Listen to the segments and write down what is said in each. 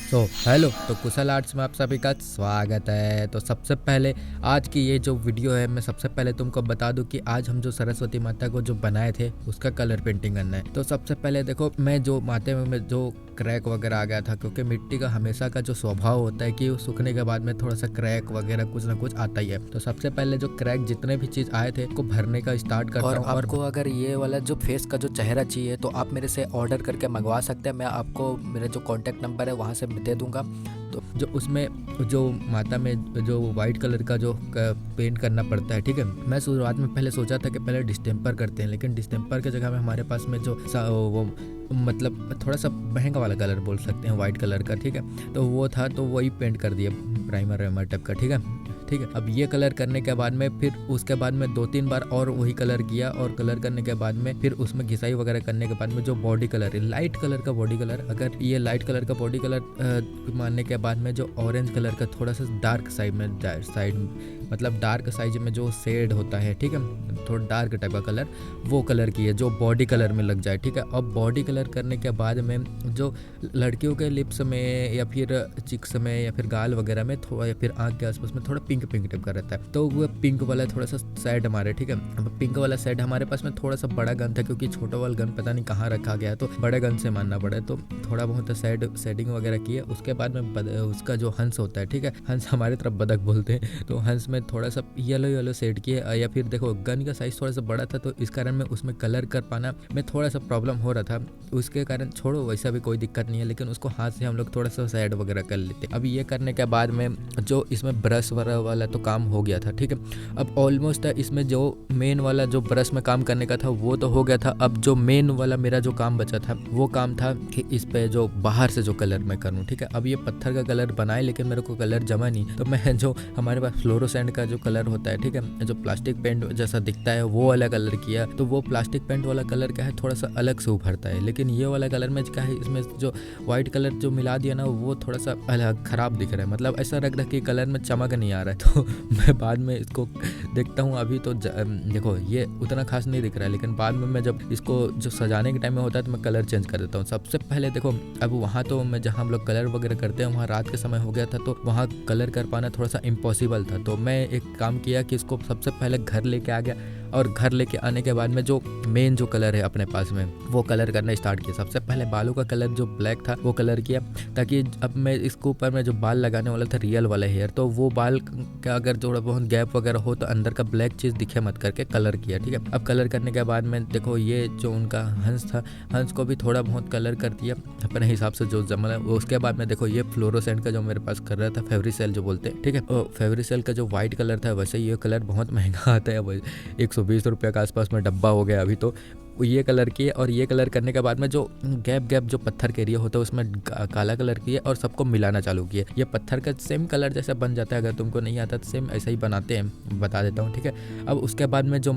Hello तो कुशल arts में आप सभी का स्वागत है। तो सबसे पहले आज की ये जो वीडियो है, मैं सबसे पहले तुमको बता दूं कि आज हम जो सरस्वती माता को जो बनाए थे उसका कलर पेंटिंग करना है। तो सबसे पहले देखो, मैं जो माथे में जो क्रैक वगैरह आ गया था, क्योंकि मिट्टी का हमेशा का जो स्वभाव होता है कि सूखने के बाद में थोड़ा सा क्रैक वगैरह कुछ ना कुछ आता ही है। तो सबसे पहले जो क्रैक जितने भी चीज आए थे उसको भरने का स्टार्ट करता हूँ। और आपको अगर ये वाला जो फेस का जो चेहरा चाहिए तो आप मेरे से ऑर्डर करके मंगवा सकते हैं। मैं आपको मेरा जो कॉन्टैक्ट नंबर है वहाँ से दे दूंगा। तो जो उसमें जो माता में जो वाइट कलर का जो पेंट करना पड़ता है, ठीक है। मैं शुरुआत में पहले सोचा था कि पहले डिस्टेम्पर करते हैं, लेकिन डिस्टेम्पर की जगह में हमारे पास में जो वो मतलब थोड़ा सा महंगा वाला कलर बोल सकते हैं, वाइट कलर का, ठीक है। तो वो था, तो वही पेंट कर दिया, प्राइमर वाइमर टाइप का, ठीक है। अब ये कलर करने के बाद में फिर उसके बाद में 2-3 बार और वही कलर किया, और कलर करने के बाद में फिर उसमें घिसाई वगैरह करने के बाद में जो बॉडी कलर है, लाइट कलर का बॉडी कलर, अगर ये लाइट कलर का बॉडी कलर मारने के बाद में जो ऑरेंज कलर का थोड़ा सा डार्क साइड मतलब डार्क साइज में जो शेड होता है, ठीक है, थोड़ा डार्क टाइप का कलर, वो कलर किए जो बॉडी कलर में लग जाए, ठीक है। अब बॉडी कलर करने के बाद में जो लड़कियों के लिप्स में या फिर चिक्स में या फिर गाल वगैरह में थोड़ा, या फिर आँख के आसपास में थोड़ा पिंक टाइप का रहता है, तो वो पिंक वाला थोड़ा सा सेड हमारे, ठीक है। अब पिंक वाला सेड हमारे पास में थोड़ा सा बड़ा गन था, क्योंकि छोटा वाला गन पता नहीं कहाँ रखा गया है, तो बड़े गन से मानना पड़ा, तो थोड़ा बहुत सेडिंग वगैरह किया। उसके बाद में उसका जो हंस होता है, ठीक है, हंस हमारे तरफ बदक बोलते हैं, तो हंस में थोड़ा सा येलो सेड किए। या फिर देखो, गन का साइज थोड़ा सा बड़ा था, तो इस कारण में उसमें कलर कर पाना में थोड़ा सा प्रॉब्लम हो रहा था। उसके कारण छोड़ो, वैसा भी कोई दिक्कत नहीं है, लेकिन उसको हाथ से हम लोग थोड़ा सा सेड वगैरह कर लेते। अब ये करने के बाद में जो इसमें ब्रश वाला तो काम हो गया था, ठीक है। अब ऑलमोस्ट इसमें जो मेन वाला जो ब्रश में काम करने का था वो तो हो गया था। अब जो मेन वाला मेरा जो काम बचा था वो काम था कि इस पे जो बाहर से जो कलर मैं करूँ, ठीक है। अब ये पत्थर का कलर बनाए, लेकिन मेरे को कलर जमा नहीं, तो मैं जो हमारे पास फ्लोरोसेंट का जो कलर होता है, ठीक है, जो प्लास्टिक पेंट जैसा दिखता है वो वाला कलर किया। तो वो प्लास्टिक पेंट वाला कलर क्या है, थोड़ा सा अलग से उभरता है, लेकिन ये वाला कलर में क्या है, इसमें जो व्हाइट कलर जो मिला दिया ना, वो थोड़ा सा अलग खराब दिख रहा है, मतलब ऐसा लग रहा है कि कलर में चमक नहीं आ रहा है। तो मैं बाद में इसको देखता हूँ, अभी तो देखो ये उतना खास नहीं दिख रहा है, लेकिन बाद में मैं जब इसको जो सजाने के टाइम में होता है तो मैं कलर चेंज कर देता हूँ। सबसे पहले देखो, अब वहाँ तो मैं जहाँ हम लोग कलर वगैरह करते हैं वहाँ रात के समय हो गया था, तो वहाँ कलर कर पाना थोड़ा सा इम्पॉसिबल था। तो मैं एक काम किया कि इसको सबसे पहले घर लेके आ गया, और घर लेके आने के बाद में जो मेन जो कलर है अपने पास में वो कलर करना स्टार्ट किया। सबसे पहले बालों का कलर जो ब्लैक था वो कलर किया, ताकि अब मैं इसके ऊपर में जो बाल लगाने वाला था रियल वाला हेयर, तो वो बाल का अगर थोड़ा बहुत गैप वगैरह हो तो अंदर का ब्लैक चीज़ दिखे मत करके कलर किया, ठीक है। अब कलर करने के बाद में देखो, ये जो उनका हंस था, हंस को भी थोड़ा बहुत कलर कर दिया अपने हिसाब से जो जमा। उसके बाद में देखो, ये फ्लोरोसेंट का जो मेरे पास कर रहा था, फेवरिसेल जो बोलते हैं, ठीक है, फेवरिसेल का जो व्हाइट कलर था, वैसे ये कलर बहुत महंगा आता है, 120 रुपये के आसपास में डब्बा हो गया अभी। तो ये कलर किए, और ये कलर करने के बाद में जो गैप जो पत्थर के एरिया होता है उसमें काला कलर किए और सबको मिलाना चालू किए। ये पत्थर का सेम कलर जैसा बन जाता है, अगर तुमको नहीं आता तो सेम ऐसा ही बनाते हैं, बता देता हूँ, ठीक है। अब उसके बाद में जो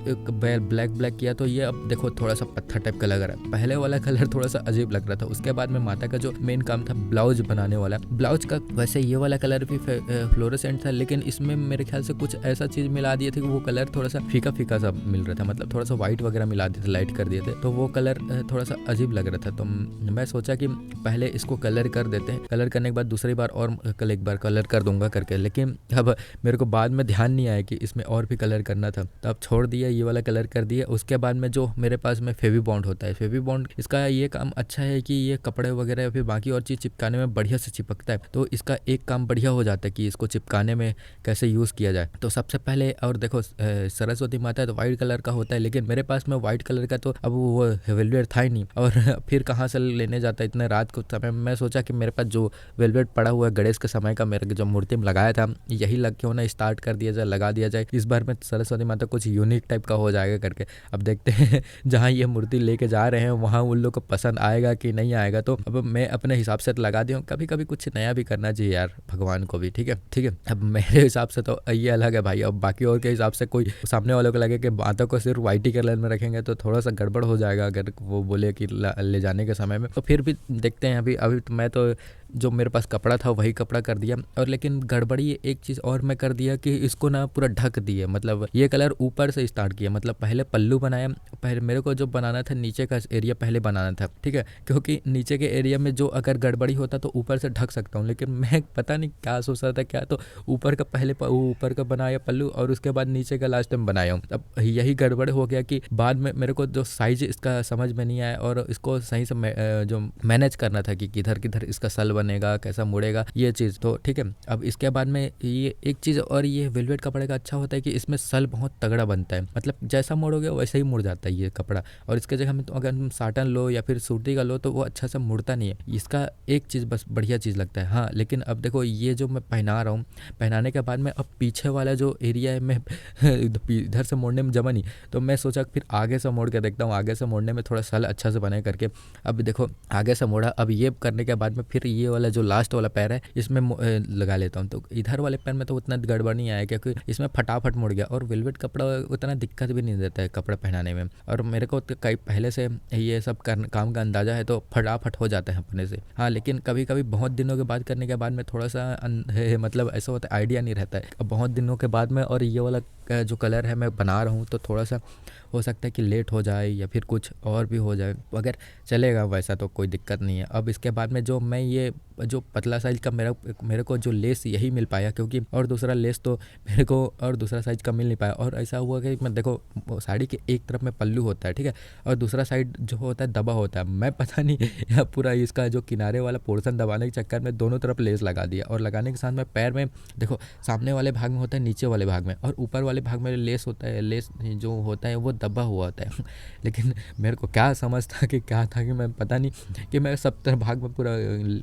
ब्लैक किया, तो ये अब देखो थोड़ा सा पत्थर टाइप का लग रहा है। पहले वाला कलर थोड़ा सा अजीब लग रहा था। उसके बाद में माता का जो मेन काम था ब्लाउज बनाने वाला, ब्लाउज का वैसे ये वाला कलर भी फ्लोरोसेंट था, लेकिन इसमें मेरे ख्याल से कुछ ऐसा चीज मिला दिए थे कि वो कलर थोड़ा सा फीका सा मिल रहा था, मतलब थोड़ा सा व्हाइट वगैरह मिला दिए थे, लाइट कर दिए थे, तो वो कलर थोड़ा सा अजीब लग रहा था। तो मैं सोचा कि पहले इसको कलर कर देते हैं, कलर करने के बाद दूसरी बार और कल एक बार कलर कर दूंगा करके, लेकिन अब मेरे को बाद में ध्यान नहीं आया कि इसमें और भी कलर करना था, तो अब छोड़ दिया, ये वाला कलर कर दिया। उसके बाद में जो मेरे पास में फेवी बॉन्ड होता है, फेवी बॉन्ड इसका ये काम अच्छा है कि ये कपड़े वगैरह या फिर बाकी और चीज चिपकाने में बढ़िया से चिपकता है। तो इसका एक काम बढ़िया हो जाता है कि इसको चिपकाने में कैसे यूज किया जाए। तो सबसे पहले, और देखो सरस्वती माता है तो व्हाइट कलर का होता है, लेकिन मेरे पास में व्हाइट कलर का तो अब वो वेलवेट था ही नहीं, और फिर कहाँ से लेने जाता इतने रात को समय। मैं सोचा कि मेरे पास जो वेलवेट पड़ा हुआ है गणेश के समय का, मेरे जो मूर्ति में लगाया था, यही लग के होना स्टार्ट कर दिया जाए, लगा दिया जाए। इस बार में सरस्वती माता कुछ यूनिक टाइप का हो जाएगा करके। अब देखते हैं जहाँ ये मूर्ति लेके जा रहे हैं वहाँ उन लोग को पसंद आएगा कि नहीं आएगा। तो अब मैं अपने हिसाब से लगा दिया हूँ, कभी कभी कुछ नया भी करना चाहिए यार भगवान को भी, ठीक है। अब मेरे हिसाब से तो ये अलग है भाई, अब बाकी और के हिसाब से कोई सामने वालों को लगे कि बातों को सिर्फ व्हाइट ही कलर में रखेंगे तो थोड़ा सा गड़बड़ हो जाएगा, अगर वो बोले कि ले जाने के समय में। तो फिर भी देखते हैं, अभी तो मैं तो जो मेरे पास कपड़ा था वही कपड़ा कर दिया। और लेकिन गड़बड़ी एक चीज़ और मैं कर दिया कि इसको ना पूरा ढक दिया, मतलब ये कलर ऊपर से स्टार्ट किया, मतलब पहले पल्लू बनाया। पहले मेरे को जो बनाना था नीचे का एरिया पहले बनाना था, ठीक है, क्योंकि नीचे के एरिया में जो अगर गड़बड़ी होता तो ऊपर से ढक सकता हूँ, लेकिन मैं पता नहीं क्या सोच रहा था क्या, तो ऊपर का पहले ऊपर का बनाया पल्लू और उसके बाद नीचे का लास्ट में बनाया हूँ। अब यही गड़बड़ हो गया कि बाद में मेरे को जो साइज इसका समझ में नहीं आया और इसको सही से जो मैनेज करना था कि किधर किधर इसका सल बनेगा, कैसा मुड़ेगा, ये चीज़ तो ठीक है। अब इसके बाद में ये एक चीज़ और, ये वेलवेट कपड़े का अच्छा होता है कि इसमें सल बहुत तगड़ा बनता है, मतलब जैसा मोड़ोगे वैसे ही मुड़ जाता है ये कपड़ा। और इसके जगह में तो अगर हम साटन लो या फिर सूती का लो तो वो अच्छा से मुड़ता नहीं है। इसका एक चीज़ बस बढ़िया चीज़ लगता है। हाँ, लेकिन अब देखो ये जो मैं पहना रहा हूँ, पहनाने के बाद में अब पीछे वाला जो एरिया है मैं इधर से मोड़ने में जमा नहीं, तो मैं सोचा फिर आगे से मोड़ के देखता हूँ, आगे से मोड़ने में थोड़ा सल अच्छा से बने करके। अब देखो आगे से मोड़ा, अब ये करने के बाद में फिर ये वाला जो लास्ट वाला पैर है इसमें लगा लेता हूँ। तो इधर वाले पैर में तो उतना गड़बड़ नहीं आया क्योंकि इसमें फटाफट मुड़ गया, और वेलवेट कपड़ा उतना दिक्कत भी नहीं देता है कपड़ा पहनाने में। और मेरे को तो कई पहले से ये सब काम का अंदाज़ा है, तो फटाफट हो जाता है अपने से। हाँ, लेकिन कभी कभी बहुत दिनों के बाद करने के बाद में थोड़ा सा मतलब ऐसा होता है, आइडिया नहीं रहता है। अब बहुत दिनों के बाद में और ये वाला जो कलर है मैं बना रहा हूँ, तो थोड़ा सा हो सकता है कि लेट हो जाए या फिर कुछ और भी हो जाए, अगर चलेगा वैसा तो कोई दिक्कत नहीं है। अब इसके बाद में जो मैं ये जो पतला साइज़ का मेरे को जो लेस यही मिल पाया, क्योंकि और दूसरा लेस तो मेरे को और दूसरा साइज़ का मिल नहीं पाया। और ऐसा हुआ कि मैं देखो साड़ी के एक तरफ में पल्लू होता है, ठीक है, और दूसरा साइड जो होता है दबा होता है। मैं पता नहीं या पूरा इसका जो किनारे वाला पोर्शन दबाने के चक्कर में दोनों तरफ लेस लगा दिया, और लगाने के साथ में पैर में देखो सामने वाले भाग में होता है, नीचे वाले भाग में, और ऊपर वाले भाग में लेस होता है, लेस जो होता है वो दबा हुआ होता है। लेकिन मेरे को क्या समझ था कि क्या था कि मैं पता नहीं कि मैं सब तरह भाग में पूरा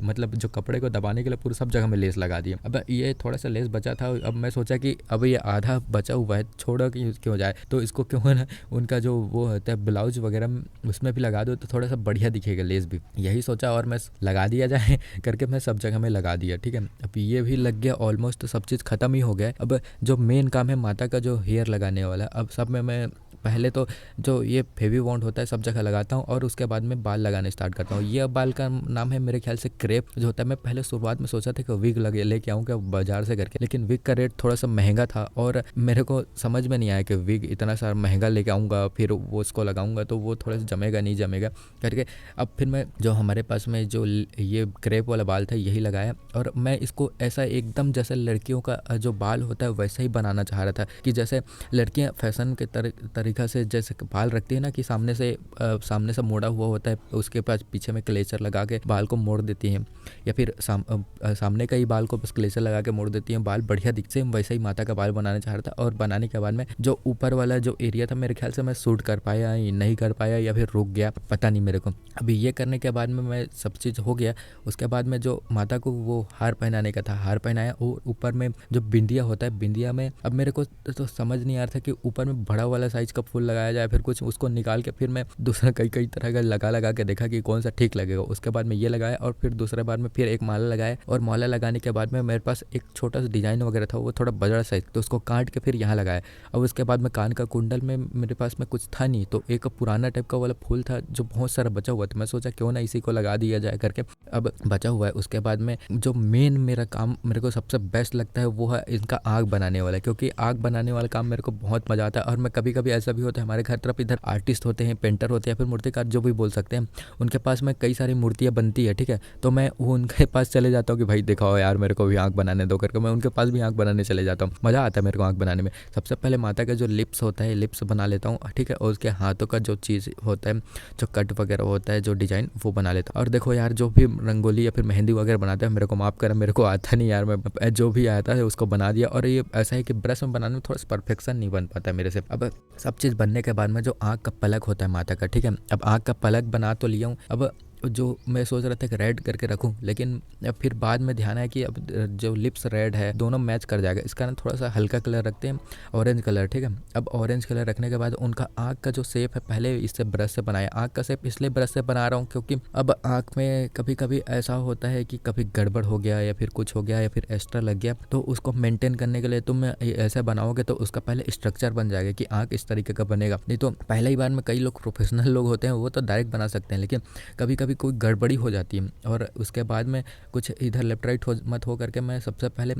मतलब जो कपड़े को दबाने के लिए पूरा सब जगह में लेस लगा दिया। अब ये थोड़ा सा लेस बचा था, अब मैं सोचा कि अब ये आधा बचा हुआ है, छोड़ो कि क्यों जाए, तो इसको क्यों ना उनका जो वो होता है ब्लाउज वगैरह उसमें भी लगा दो तो थोड़ा सा बढ़िया दिखेगा लेस भी, यही सोचा और मैं लगा दिया जाए करके मैं सब जगह में लगा दिया, ठीक है। अब ये भी लग गया ऑलमोस्ट, तो सब चीज़ खत्म ही हो गया। अब जो मेन काम है माता का जो हेयर लगाने वाला, अब सब में मैं पहले तो जो ये फेवी बॉन्ड होता है सब जगह लगाता हूँ, और उसके बाद में बाल लगाने स्टार्ट करता हूँ। ये बाल का नाम है मेरे ख्याल से क्रेप जो होता है। मैं पहले शुरुआत में सोचा था कि विग लेके आऊँ क्या बाजार से करके, लेकिन विग का रेट थोड़ा सा महंगा था और मेरे को समझ में नहीं आया कि विग इतना सारा महंगा लेके आऊँगा फिर वो उसको लगाऊंगा तो वो थोड़ा सा जमेगा नहीं जमेगा करके। अब फिर मैं जो हमारे पास में जो ये क्रेप वाला बाल था यही लगाया, और मैं इसको ऐसा एकदम जैसे लड़कियों का जो बाल होता है वैसा ही बनाना चाह रहा था, कि जैसे लड़कियाँ फैशन के तरीका से जैसे बाल रखती है ना, कि सामने से मोड़ा हुआ होता है, उसके पास पीछे में क्लेचर लगा के बाल को मोड़ देती हैं, या फिर सामने का ही बाल को बस क्लेचर लगा के मोड़ देती हैं, बाल बढ़िया दिखते हैं। वैसे ही माता का बाल बनाना चाह रहा था, और बनाने के बाद में जो ऊपर वाला जो एरिया था मेरे ख्याल से मैं शूट कर पाया नहीं कर पाया या फिर रुक गया, पता नहीं मेरे को। अभी ये करने के बाद में मैं सब चीज़ हो गया, उसके बाद में जो माता को वो हार पहनाने का था, हार पहनाया, और ऊपर में जो बिंदिया होता है, बिंदिया में अब मेरे को तो समझ नहीं आ रहा था कि ऊपर में बड़ा वाला साइज का फूल लगाया जाए फिर कुछ, उसको निकाल के फिर मैं दूसरा कई तरह का लगा के देखा कि कौन सा ठीक लगेगा। उसके बाद में ये लगाया, और फिर दूसरे बार में फिर एक माला लगाया, और माला लगाने के बाद में मेरे पास एक छोटा सा डिजाइन वगैरह था, वो थोड़ा बड़ा साइज, तो उसको काट के फिर यहाँ लगाया। अब उसके बाद में कान का कुंडल में मेरे पास में कुछ था नहीं, तो एक पुराना टाइप का वाला फूल था जो बहुत सारा बचा हुआ था, मैं सोचा क्यों ना इसी को लगा दिया जाए करके, अब बचा हुआ है। उसके बाद में जो मेन मेरा काम मेरे को सबसे बेस्ट लगता है वो है इनका आग बनाने वाला, क्योंकि आग बनाने वाला काम मेरे को बहुत मजा आता है। और मैं कभी कभी ऐसा भी होता है, हमारे घर तरफ इधर आर्टिस्ट होते हैं, पेंटर होते हैं, फिर मूर्तिकार जो भी बोल सकते हैं, उनके पास में कई सारी मूर्तियाँ बनती है, ठीक है, तो मैं वो उनके पास चले जाता हूँ कि भाई दिखाओ यार मेरे को भी आँख बनाने दो करके, मैं उनके पास भी आँख बनाने चले जाता हूँ। मज़ा आता है मेरे को आँख बनाने में। सबसे पहले माता का जो लिप्स होता है, लिप्स बना लेता हूँ, ठीक है, और उसके हाथों का जो चीज़ होता है, जो कट वगैरह होता है, जो डिज़ाइन, वो बना लेता हूँ। और देखो यार जो भी रंगोली या फिर मेहंदी वगैरह बनाते हैं मेरे को माफ़ करें, मेरे को आता नहीं यार, मैं जो भी आता है उसको बना दिया। और ये ऐसा है कि ब्रश में बनाने में थोड़ा सा परफेक्शन नहीं बन पाता मेरे से। अब सब चीज़ बनने के बाद में जो आँख का पलक होता है माता का, ठीक है, अब आँख का पलक बना तो लिया हूँ। अब जो मैं सोच रहा था कि रेड करके रखूं, लेकिन अब फिर बाद में ध्यान आया कि अब जो लिप्स रेड है दोनों मैच कर जाएगा, इस कारण थोड़ा सा हल्का कलर रखते हैं, ऑरेंज कलर, ठीक है। अब ऑरेंज कलर रखने के बाद उनका आँख का जो शेप है पहले इससे ब्रश से बनाया, आँख का शेप इसलिए ब्रश से बना रहा हूँ क्योंकि अब आँख में कभी कभी ऐसा होता है कि कभी गड़बड़ हो गया या फिर कुछ हो गया या फिर एक्स्ट्रा लग गया, तो उसको मेंटेन करने के लिए तुम ऐसा बनाओगे तो उसका पहले स्ट्रक्चर बन जाएगा कि आँख इस तरीके का बनेगा। नहीं तो पहले ही बार में कई लोग प्रोफेशनल लोग होते हैं वो तो डायरेक्ट बना सकते हैं, लेकिन कभी कभी कभी कोई गड़बड़ी हो जाती है। और उसके बाद में कुछ इधर लेफ्ट राइट मत हो करके मैं सबसे पहले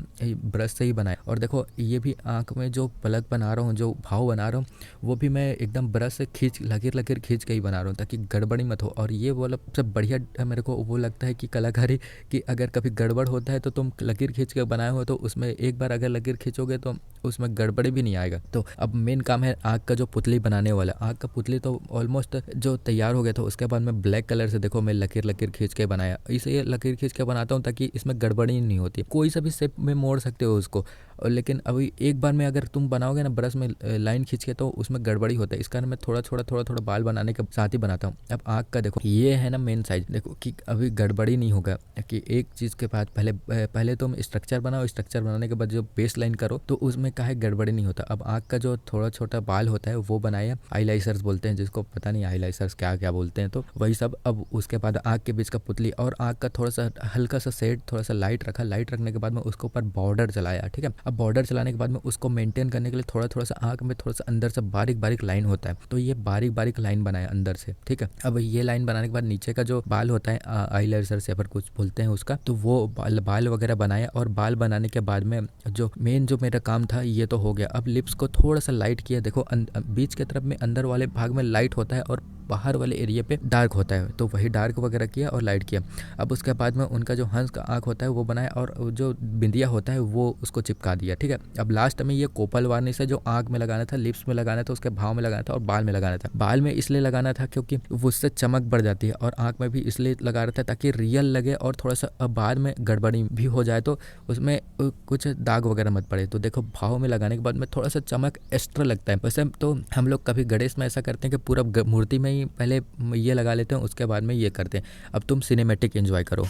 ब्रश से ही बनाया। और देखो ये भी आँख में जो पलक बना रहा हूँ, जो भाव बना रहा हूँ, वो भी मैं एकदम ब्रश से लकीर खींच के ही बना रहा हूँ ताकि गड़बड़ी मत हो। और ये वाला सबसे बढ़िया मेरे को वो लगता है कि कलाकारी, कि अगर कभी गड़बड़ होता है तो तुम लकीर खींच के बनाए हो तो उसमें एक बार अगर लकीर खींचोगे तो उसमें गड़बड़ी भी नहीं आएगा। तो अब मेन काम है आँख का जो पुतली बनाने वाला। आँख का पुतली तो ऑलमोस्ट जो तैयार हो गया था। उसके बाद मैं ब्लैक कलर से देखो मैं लकीर खींच के बनाया। इसे लकीर खींच के बनाता हूँ ताकि इसमें गड़बड़ी नहीं होती। कोई सा भी शेप में मोड़ सकते हो उसको, लेकिन अभी एक बार में अगर तुम बनाओगे ना ब्रश में लाइन खींच के तो उसमें गड़बड़ी होता है। इस कारण मैं थोड़ा बाल बनाने के साथ ही बनाता हूँ। अब आँख का देखो ये है ना मेन साइज, देखो कि अभी गड़बड़ी नहीं होगा। कि एक चीज़ के बाद पहले तुम स्ट्रक्चर बनाओ, स्ट्रक्चर बनाने के बाद जो बेस लाइन करो तो उसमें काहे गड़बड़ी नहीं होता। अब आँख का जो थोड़ा छोटा बाल होता है वो बनाया, आईलाइसर्स बोलते हैं जिसको, पता नहीं आईलाइसर्स क्या बोलते हैं, तो वही सब। अब उसके बाद आँख के बीच का पुतली और आँख का थोड़ा सा हल्का सा शेड, थोड़ा सा लाइट रखा। लाइट रखने के बाद में उसके ऊपर बॉर्डर चलाया, ठीक है। अब बॉर्डर चलाने के बाद में उसको मेंटेन करने के लिए थोड़ा सा आँख में थोड़ा सा अंदर से बारीक लाइन होता है, तो ये बारीक लाइन बनाया अंदर से, ठीक है। अब ये लाइन बनाने के बाद नीचे का जो बाल होता है आईलाइसर से कुछ बोलते हैं उसका, तो वो बाल वगैरह बनाया। और बाल बनाने के बाद में जो मेन जो मेरा काम था ये तो हो गया। अब लिप्स को थोड़ा सा लाइट किया। देखो बीच के तरफ में अंदर वाले भाग में लाइट होता है और बाहर वाले एरिया पे डार्क होता है, तो वही डार्क वगैरह किया और लाइट किया। अब उसके बाद में उनका जो हंस का आँख होता है वो बनाया और जो बिंदिया होता है वो उसको चिपका दिया, ठीक है। अब लास्ट में ये कोपल वार्निश से जो आँख में लगाना था, लिप्स में लगाना था, उसके भाव में लगाना था और बाल में लगाना था। बाल में इसलिए लगाना था क्योंकि उससे चमक बढ़ जाती है, और आँख में भी इसलिए लगा रहा था ताकि रियल लगे और थोड़ा सा बाद में गड़बड़ी भी हो जाए तो उसमें कुछ दाग वगैरह मत पड़े। तो देखो भाव में लगाने के बाद में थोड़ा सा चमक एक्स्ट्रा लगता है। वैसे तो हम लोग कभी गणेश में ऐसा करते हैं कि पूरा मूर्ति में ही पहले ये लगा लेते हैं, उसके बाद में ये करते हैं। अब तुम सिनेमैटिक एंजॉय करो।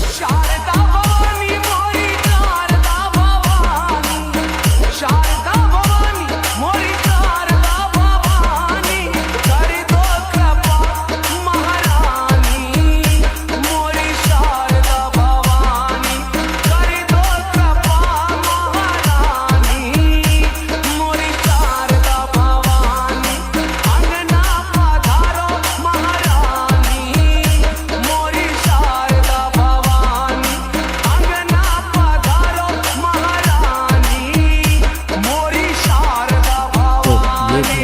शारदा भवानी मोरी शारदा भवानी, शारदा भवानी मोरी शारदा भवानी, कर दो कृपा महारानी मोरी शारदा भवानी, कर दो कृपा महारानी मोरी शारदा भवानी, अंगना पधारो महारानी मोरी शारदा भवानी, अंगना पधारो महारानी मोरी शारदा भवानी।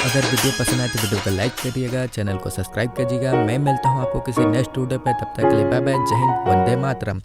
अगर वीडियो पसंद आए तो वीडियो को लाइक करिएगा, चैनल को सब्सक्राइब कीजिएगा। मैं मिलता हूँ आपको किसी नेक्स्ट वीडियो पे, तब तक के लिए बाय बाय, जय हिंद, वंदे मातरम।